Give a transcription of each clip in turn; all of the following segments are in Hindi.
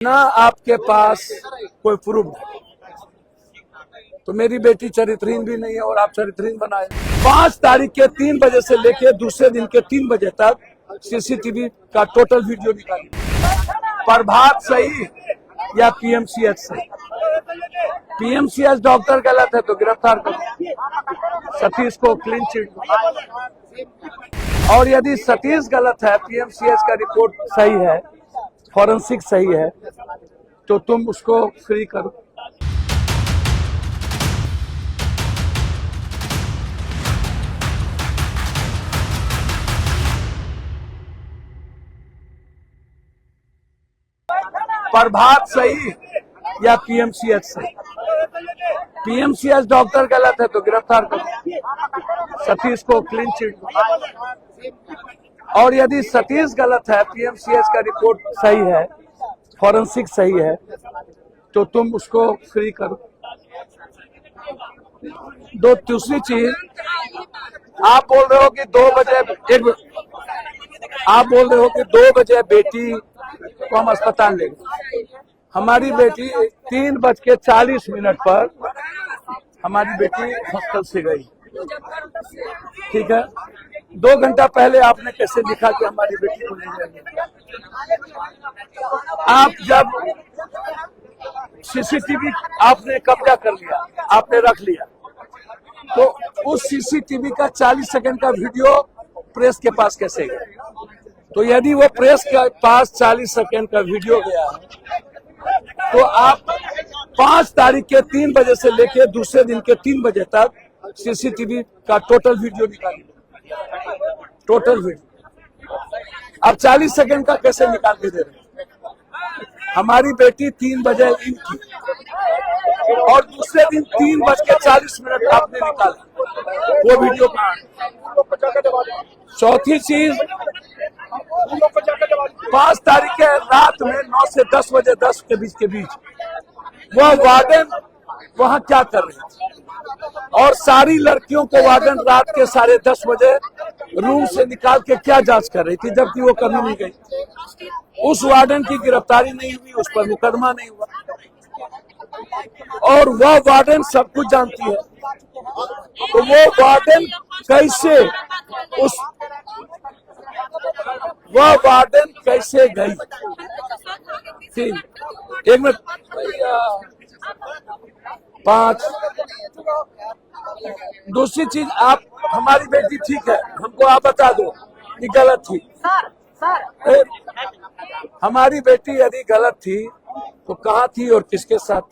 ना आपके पास कोई प्रूफ है तो मेरी बेटी चरित्रहीन भी नहीं है और आप चरित्रहीन बनाए। 5 तारीख के 3 बजे से लेके दूसरे दिन के 3 बजे तक सीसीटीवी का टोटल वीडियो निकालिए। प्रभात सही या पीएमसीएच सही? पीएमसीएच डॉक्टर गलत है तो गिरफ्तार करो, सतीश को क्लीन चिट दो। और यदि सतीश गलत है, पीएमसीएच का रिपोर्ट सही है, फॉरेंसिक सही है, तो तुम उसको फ्री करो। प्रभात सही या पीएमसीएच सही? पीएमसीएच डॉक्टर गलत है तो गिरफ्तार करो, सतीश को क्लीन चिट दो। और यदि सतीश गलत है, पीएमसीएच का रिपोर्ट सही है, फॉरेंसिक सही है, तो तुम उसको फ्री करो। दूसरी चीज, आप बोल रहे हो कि 2 बजे बेटी को हम अस्पताल ले गए। हमारी बेटी 3:40 पर हमारी बेटी हॉस्टल से गई, ठीक है। 2 घंटा पहले आपने कैसे लिखा कि हमारी बेटी को ले जाएंगे? आप जब सीसीटीवी आपने कब्जा कर लिया, आपने रख लिया, तो उस सीसीटीवी का 40 सेकंड का वीडियो प्रेस के पास कैसे गया? तो यदि वो प्रेस के पास 40 सेकंड का वीडियो गया है, तो आप 5 तारीख के 3 बजे से लेके दूसरे दिन के 3 बजे तक सीसीटीवी का टोटल वीडियो निकालिए, टोटल वीडियो। अब 40 सेकंड का कैसे निकाल के दे रहे हैं? हमारी बेटी 3 बजे इन की और दूसरे दिन 3:40 आपने निकाला, वो वीडियो कहाँ? चौथी चीज, 5 तारीख के रात में 9 से 10 बजे 10 के बीच वह वार्डन वहां क्या कर रहे थे? और सारी लड़कियों को वार्डन रात के 10:30 बजे रूम से निकाल के क्या जांच कर रही थी, जबकि वो कभी नहीं गई। उस वार्डन की गिरफ्तारी नहीं हुई, उस पर मुकदमा नहीं हुआ, और वह वार्डन सब कुछ जानती है। तो वो वार्डन कैसे गई? एक मिनट, 5। दूसरी चीज, आप हमारी बेटी ठीक है, हमको आप बता दो कि गलत थी। हमारी बेटी यदि गलत थी तो कहाँ थी और किसके साथ?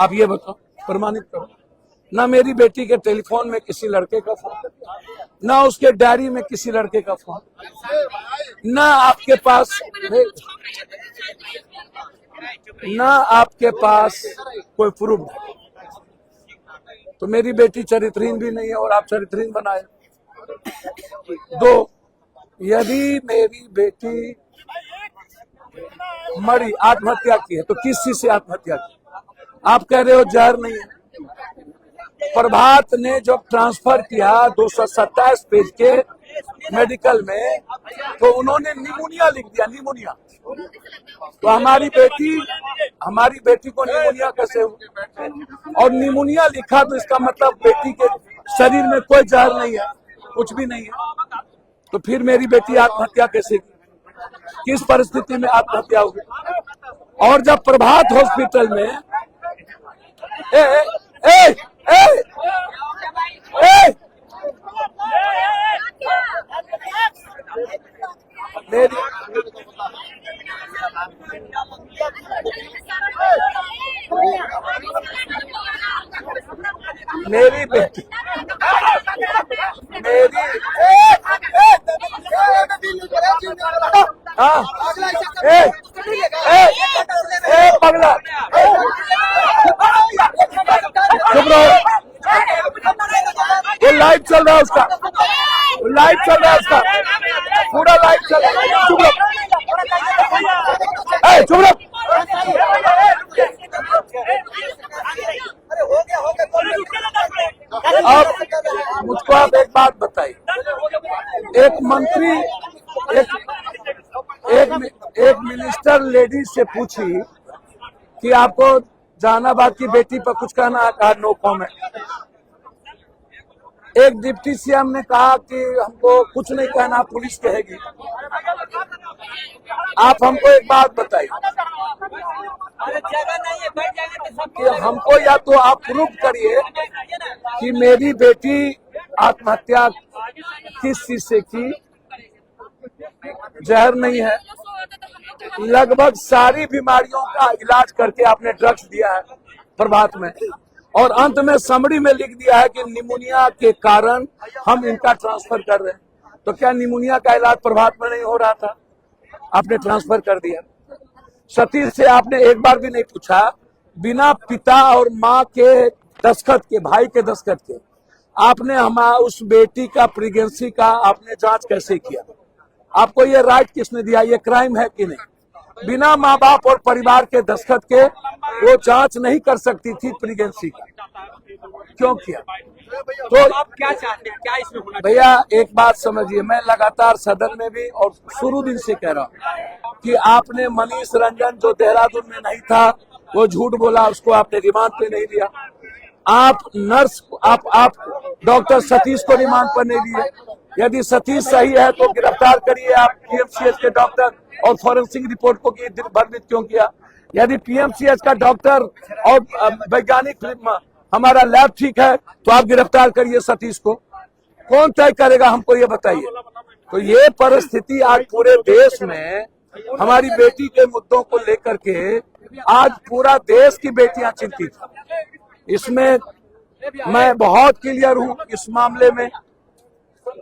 आप ये बताओ, प्रमाणित करो। ना मेरी बेटी के टेलीफोन में किसी लड़के का फोन, ना उसके डायरी में किसी लड़के का फोन, ना आपके पास कोई प्रूफ है तो मेरी बेटी चरित्रहीन भी नहीं है और आप चरित्रहीन बनाए। 2, यदि मेरी बेटी मरी, आत्महत्या की है, तो किस चीज से आत्महत्या की? आप कह रहे हो जहर नहीं है। प्रभात ने जब ट्रांसफर किया 227 पेज के मेडिकल में, तो उन्होंने निमोनिया लिख दिया, निमोनिया। तो हमारी बेटी को निमोनिया कैसे हुआ? और निमोनिया लिखा तो इसका मतलब बेटी के शरीर में कोई जहर नहीं है, कुछ भी नहीं है। तो फिर मेरी बेटी आत्महत्या कैसे की? किस परिस्थिति में आत्महत्या हुई? और जब प्रभात हॉस्पिटल में मेरी बेटी पगला, चुप रहो, वो लाइव चल रहा है उसका, पूरा लाइव चल रहा है। चुप रहो, अब मुझको आप एक बात बताइए, एक मंत्री, एक मिनिस्टर कल लेडीज से पूछी कि आपको जहानाबाद की बेटी पर कुछ कहना है, कहा नो कमेंट। एक डिप्टी सीएम ने कहा कि हमको कुछ नहीं कहना, पुलिस कहेगी। आप हमको एक बात बताइए कि हमको या तो आप प्रूव करिए कि मेरी बेटी आत्महत्या किस चीज से की। जहर नहीं है, लगभग सारी बीमारियों का इलाज करके आपने ड्रग्स दिया है प्रभात में, और अंत में समरी में लिख दिया है कि निमोनिया के कारण हम इनका ट्रांसफर कर रहे हैं। तो क्या निमोनिया का इलाज प्रभात में नहीं हो रहा था? आपने ट्रांसफर कर दिया। सतीश से आपने एक बार भी नहीं पूछा, बिना पिता और माँ के दस्तखत के, भाई के दस्तखत के, आपने उस बेटी का प्रेगनेंसी का आपने जांच कैसे किया? आपको ये राइट किसने दिया? ये क्राइम है कि नहीं? बिना माँ बाप और परिवार के दस्तखत के वो जांच नहीं कर सकती थी प्रेगनेंसी का, क्यों किया? तो आप क्या चाहते हैं, क्या इसमें होना? भैया एक बात समझिए, मैं लगातार सदन में भी और शुरू दिन से कह रहा हूँ कि आपने मनीष रंजन जो देहरादून में नहीं था, वो झूठ बोला, उसको आपने रिमांड पे नहीं लिया। आप नर्स, आप डॉक्टर सतीश को रिमांड पर नहीं लिए। यदि सतीश सही है तो गिरफ्तार करिए आप पीएमसीएच के डॉक्टर, और फॉरेंसिक रिपोर्ट को भ्रमित क्यों किया? यदि पीएमसीएच का डॉक्टर और वैज्ञानिक हमारा लैब ठीक है तो आप गिरफ्तार करिए सतीश को। कौन तय करेगा, हमको ये बताइए। तो ये परिस्थिति आज पूरे देश में हमारी बेटी के मुद्दों को लेकर के आज पूरा देश की बेटियां चिंतित हैं। इसमें मैं बहुत क्लियर हूं, इस मामले में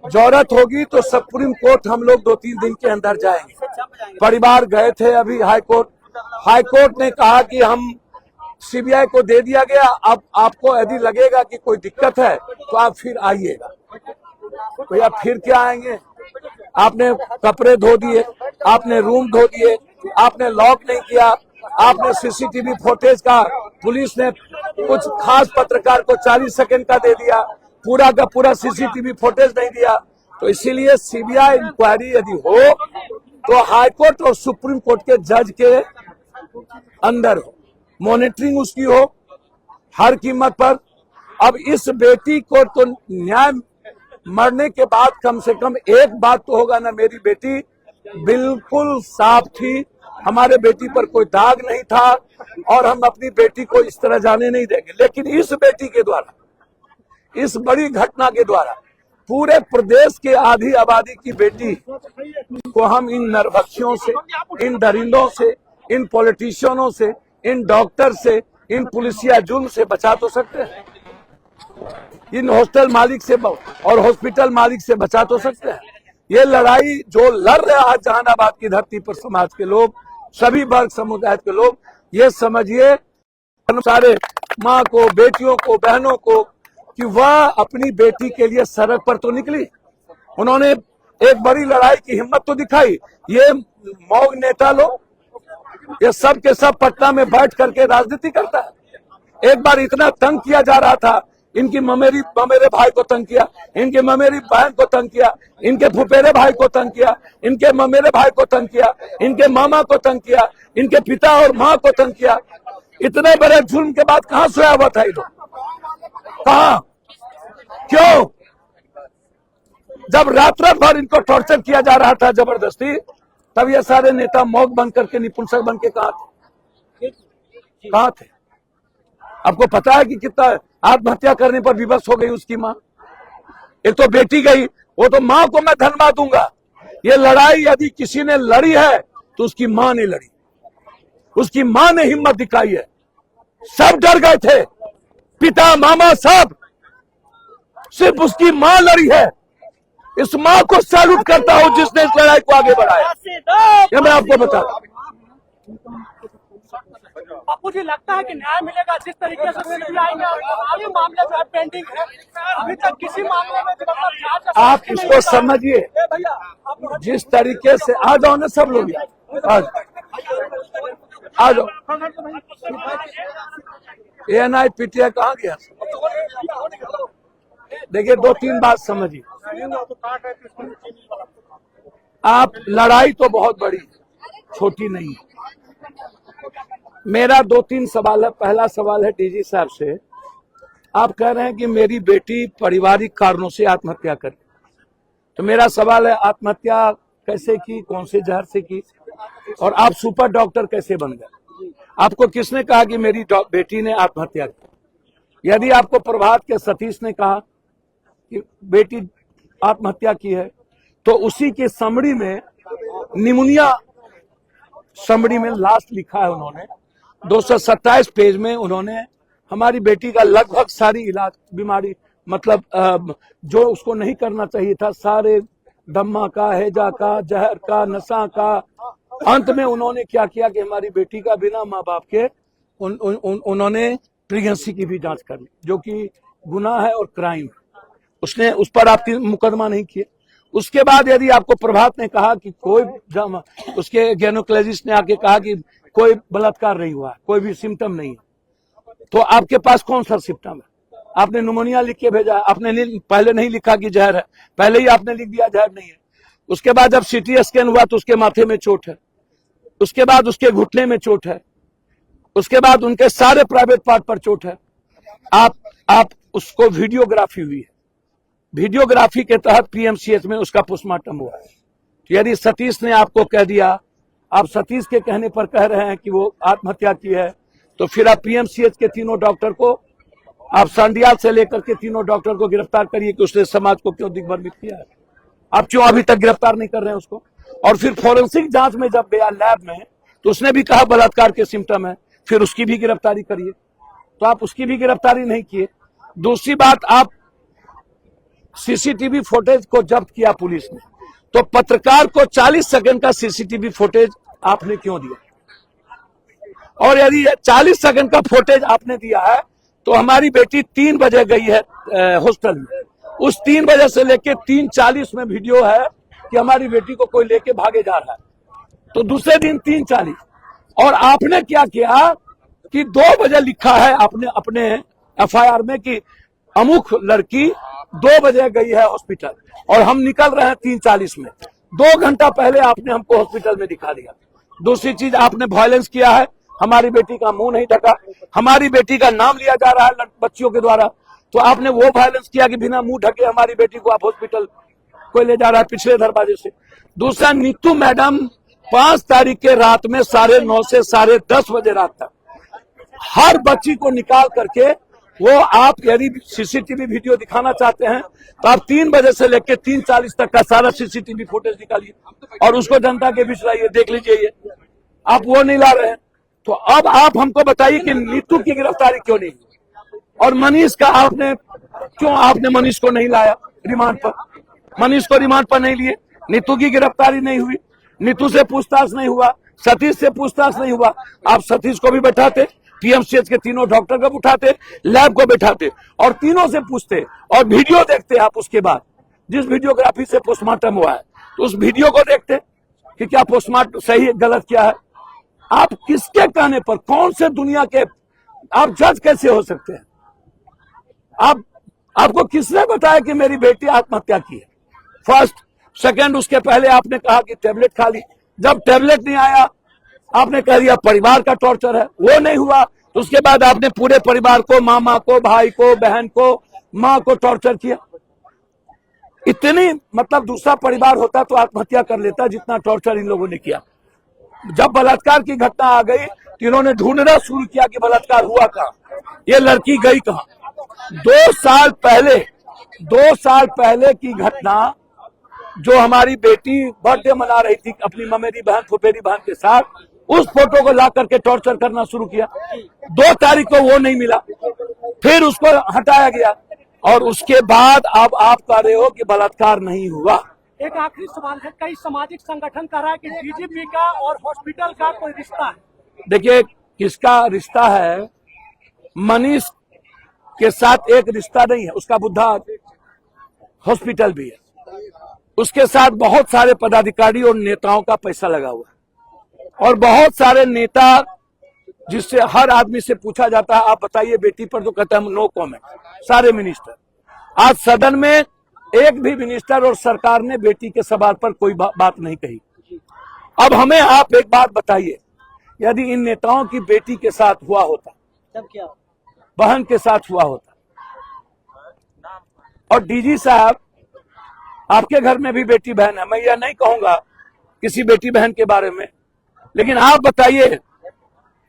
जरूरत होगी तो सुप्रीम कोर्ट हम लोग 2-3 दिन के अंदर जाएंगे। परिवार गए थे अभी हाईकोर्ट ने कहा कि हम सीबीआई को दे दिया गया, अब आपको यदि लगेगा कि कोई दिक्कत है तो आप फिर आइएगा। तो आप फिर क्या आएंगे? आपने कपड़े धो दिए, आपने रूम धो दिए, आपने लॉक नहीं किया, आपने सीसीटीवी फुटेज का, पुलिस ने कुछ खास पत्रकार को 40 सेकंड का दे दिया, पूरा का पूरा सीसीटीवी फुटेज नहीं दिया। तो इसीलिए सीबीआई इंक्वायरी यदि हो तो हाईकोर्ट और सुप्रीम कोर्ट के जज के अंदर हो, मॉनिटरिंग उसकी हो हर कीमत पर। अब इस बेटी को तो न्याय मरने के बाद कम से कम एक बात तो होगा ना, मेरी बेटी बिल्कुल साफ थी, हमारे बेटी पर कोई दाग नहीं था, और हम अपनी बेटी को इस तरह जाने नहीं देंगे। लेकिन इस बेटी के द्वारा, इस बड़ी घटना के द्वारा पूरे प्रदेश के आधी आबादी की बेटी को हम इन नरभक्षियों से, इन दरिंदों से, इन पॉलिटिशियनों से, इन डॉक्टर से, इन पुलिसिया जुल्म से बचा तो सकते हैं। इन हॉस्टल मालिक से और हॉस्पिटल मालिक से बचा तो सकते हैं। ये लड़ाई जो लड़ रहे आज जहानाबाद की धरती पर समाज के लोग, सभी वर्ग समुदाय के लोग, ये समझिए सारे माँ को, बेटियों को, बहनों को, कि वह अपनी बेटी के लिए सड़क पर तो निकली, उन्होंने एक बड़ी लड़ाई की हिम्मत तो दिखाई। ये मौग नेता लोग, ये सब के सब पटना में बैठ करके राजनीति करता है। एक बार इतना तंग किया जा रहा था, इनकी ममेरे भाई को तंग किया, इनके ममेरी बहन को तंग किया, इनके फुफेरे भाई को तंग किया, इनके ममेरे भाई को तंग किया, इनके मामा को तंग किया, इनके पिता और माँ को तंग किया। इतने बड़े जुल्म के बाद कहाँ सोया हुआ था ये लोग? कहाँ? क्यों? जब रात भर इनको टॉर्चर किया जा रहा था जबरदस्ती, तब ये सारे नेता मौक बन करके, निपुंसक बन के कहाँ थे? आपको पता है कि कितना आत्महत्या करने पर विवश हो गई उसकी माँ? एक तो बेटी गई, वो तो माँ को मैं धन्यवाद दूंगा। ये लड़ाई यदि किसी ने लड़ी है तो उसकी माँ ने लड़ी, उसकी माँ ने हिम्मत दिखाई है। सब डर गए थे, पिता, मामा, सब, सिर्फ उसकी माँ लड़ी है। इस माँ को सैल्यूट करता हूं जिसने इस लड़ाई को आगे बढ़ाया। ये मैं आपको बता रहा हूं। बापू जी, लगता है कि न्याय मिलेगा जिस तरीके से सीबीआई में आगे मामले जो है पेंडिंग है, अभी तक किसी मामले में आप इसको समझिए, जिस तरीके से आ जाओ ना सब लोग, आ जाओ। एएनआई पीटीआई कहाँ गया? देखिए 2-3 बात समझिए। आप लड़ाई तो बहुत बड़ी है, छोटी नहीं है। मेरा 2-3 सवाल है। पहला सवाल है डीजी साहब से। आप कह रहे हैं कि मेरी बेटी पारिवारिक कारणों से आत्महत्या करी, तो मेरा सवाल है आत्महत्या कैसे की, कौन से जहर से की, और आप सुपर डॉक्टर कैसे बन गए? आपको किसने कहा कि मेरी बेटी ने आत्महत्या की? यदि आपको प्रभात के सतीश ने कहा कि बेटी आत्महत्या की है, तो उसी के समरी में निमोनिया समरी में लास्ट लिखा है उन्होंने 227 पेज में। उन्होंने हमारी बेटी का लगभग सारी इलाज बीमारी, मतलब जो उसको नहीं करना चाहिए था, सारे दम्मा का, हैजा का, जहर का, नशा का, अंत में उन्होंने क्या किया कि हमारी बेटी का बिना माँ बाप के उन्होंने प्रेगनेंसी की भी जांच कर ली, जो कि गुनाह है और क्राइम है। उसने उस पर आपकी मुकदमा नहीं किए। उसके बाद यदि आपको प्रभात ने कहा कि कोई उसके गायनेकोलॉजिस्ट ने आके कहा कि कोई बलात्कार नहीं हुआ, कोई भी सिम्टम नहीं है, तो आपके पास कौन सा सिम्टम है? आपने निमोनिया लिख के भेजा, आपने पहले नहीं लिखा कि जहर है, पहले ही आपने लिख दिया जहर नहीं है। उसके बाद जब सीटी स्कैन हुआ तो उसके माथे में चोट है, उसके बाद उसके घुटने में चोट है, उसके बाद उनके सारे प्राइवेट पार्ट पर चोट है। आप उसको वीडियोग्राफी हुई है, वीडियोग्राफी के तहत पीएमसीएच में उसका पोस्टमार्टम हुआ है। तो यदि सतीश ने आपको कह दिया, आप सतीश के कहने पर कह रहे हैं कि वो आत्महत्या की है, तो फिर आप पीएमसीएच के तीनों डॉक्टर को, आप सांडियाल से लेकर के तीनों डॉक्टर को गिरफ्तार करिए कि उसने समाज को क्यों दिग्भ्रमित किया है। आप क्यों अभी तक गिरफ्तार नहीं कर रहे हैं उसको? और फिर फोरेंसिक जांच में जब गया लैब में, तो उसने भी कहा बलात्कार के सिम्टम है, फिर उसकी भी गिरफ्तारी करिए, तो आप उसकी भी गिरफ्तारी नहीं किए। दूसरी बात, आप सीसीटीवी फुटेज को जब्त किया पुलिस ने, तो पत्रकार को 40 सेकंड का सीसीटीवी फुटेज आपने क्यों दिया? और यदि 40 सेकंड का फुटेज आपने दिया है, तो हमारी बेटी 3 बजे गई है हॉस्टल में, उस 3 बजे से लेके 3:40 में वीडियो है कि हमारी बेटी को कोई लेके भागे जा रहा है, तो दूसरे दिन 3:40। और आपने क्या किया कि 2 बजे लिखा है आपने अपने एफआईआर में कि अमुक लड़की 2 बजे गई है हॉस्पिटल, और हम निकल रहे हैं 3:40 में। 2 घंटा पहले आपने हमको हॉस्पिटल में दिखा दिया। दूसरी चीज, आपने वायलेंस किया है, हमारी बेटी का मुंह नहीं ढका, हमारी बेटी का नाम लिया जा रहा है बच्चियों के द्वारा, तो आपने वो वायलेंस किया कि बिना मुंह ढके हमारी बेटी को आप हॉस्पिटल कोई ले जा रहा है पिछले दरवाजे से। दूसरा, नीतू मैडम 5 तारीख के रात में 9:30 से 10:30 बजे रात तक हर बच्ची को निकाल करके, वो आप यदि सीसीटीवी वीडियो दिखाना चाहते हैं तो आप 3 बजे से लेकर 3:40 तक का सारा सीसीटीवी फुटेज निकालिए और उसको जनता के बीच लाइए, देख लीजिए। ये आप वो नहीं ला रहे हैं, तो अब आप हमको बताइए कि नीतू की गिरफ्तारी क्यों नहीं हुई, और मनीष का आपने मनीष को नहीं लाया रिमांड पर, मनीष को रिमांड पर नहीं लिए। नीतू की गिरफ्तारी नहीं हुई, नीतू से पूछताछ नहीं हुआ, सतीश से पूछताछ नहीं हुआ। आप सतीश को भी बैठाते, पीएमसीएच के तीनों डॉक्टर को उठाते, लैब को बैठाते और तीनों से पूछते और वीडियो देखते। आप उसके बाद जिस वीडियोग्राफी से पोस्टमार्टम हुआ है, तो उस वीडियो को देखते कि क्या पोस्टमार्टम सही गलत क्या है। आप किसके कहने पर, कौन से दुनिया के आप जज कैसे हो सकते हैं? आपको किसने बताया कि मेरी बेटी आत्महत्या की है? फर्स्ट, सेकंड, उसके पहले आपने कहा कि टेबलेट खा ली, जब टेबलेट नहीं आया आपने कह दिया परिवार का टॉर्चर है, वो नहीं हुआ तो उसके बाद आपने पूरे परिवार को, मामा को, भाई को, बहन को, माँ को टॉर्चर किया। इतनी मतलब दूसरा परिवार होता तो आत्महत्या कर लेता, जितना टॉर्चर इन लोगों ने किया। जब बलात्कार की घटना आ गई तो इन्होंने ढूंढना शुरू किया कि बलात्कार हुआ कहाँ, ये लड़की गई कहाँ। 2 साल पहले की घटना, जो हमारी बेटी बर्थडे मना रही थी अपनी ममेरी बहन, फुफेरी बहन के साथ, उस फोटो को ला करके टॉर्चर करना शुरू किया। 2 तारीख को वो नहीं मिला, फिर उसको हटाया गया, और उसके बाद अब आप कह रहे हो कि बलात्कार नहीं हुआ। एक आखिरी सवाल है, कई सामाजिक संगठन कह रहा है कि डीजीपी का और हॉस्पिटल का कोई रिश्ता है। देखिए, किसका रिश्ता है? मनीष के साथ एक रिश्ता नहीं है, उसका बुद्धा हॉस्पिटल भी है, उसके साथ बहुत सारे पदाधिकारी और नेताओं का पैसा लगा हुआ है, और बहुत सारे नेता जिससे हर आदमी से पूछा जाता है आप बताइए बेटी पर, तो कहते हैं नो कमेंट। सारे मिनिस्टर, आज सदन में एक भी मिनिस्टर और सरकार ने बेटी के सवाल पर कोई बात नहीं कही। अब हमें आप एक बात बताइए, यदि इन नेताओं की बेटी के साथ हुआ होता, तब क्या? बहन के साथ हुआ होता, और डीजी साहब आपके घर में भी बेटी बहन है, मैं यह नहीं कहूंगा किसी बेटी बहन के बारे में, लेकिन आप बताइए,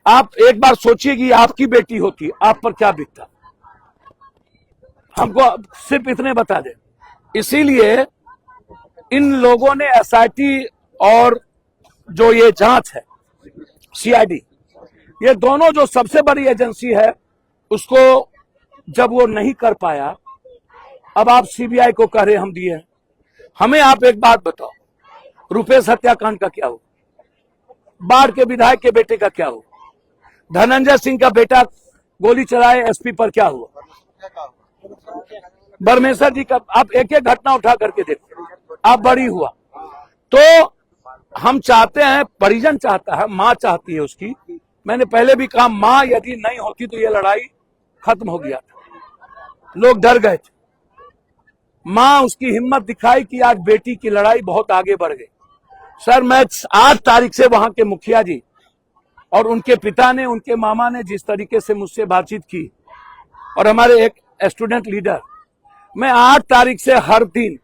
आप एक बार सोचिए कि आपकी बेटी होती, आप पर क्या बीतता। हमको सिर्फ इतने बता दें। इसीलिए इन लोगों ने एसआईटी और जो ये जांच है सीआईडी, ये दोनों जो सबसे बड़ी एजेंसी है, उसको जब वो नहीं कर पाया, अब आप सीबीआई को कह रहे हम दिए हैं। हमें आप एक बात बताओ, रुपेश हत्याकांड का क्या हुआ? बाढ़ के विधायक के बेटे का क्या हुआ? धनंजय सिंह का बेटा गोली चलाए एसपी पर क्या हुआ? बरमेश्वर जी का, आप एक एक घटना उठा करके देखो, आप बड़ी हुआ। तो हम चाहते हैं, परिजन चाहता है, मां चाहती है उसकी। मैंने पहले भी कहा, मां यदि नहीं होती तो ये लड़ाई खत्म हो गया था, लोग डर गए थे। मां उसकी हिम्मत दिखाई कि आज बेटी की लड़ाई बहुत आगे बढ़ गई। सर, मैं 8 तारीख से वहां के मुखिया जी और उनके पिता ने, उनके मामा ने जिस तरीके से मुझसे बातचीत की, और हमारे एक स्टूडेंट लीडर, मैं 8 तारीख से हर दिन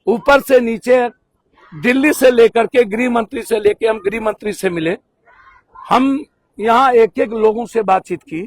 ऊपर से नीचे, दिल्ली से लेकर के गृह मंत्री से लेके, हम गृह मंत्री से मिले, हम यहाँ एक एक लोगों से बातचीत की।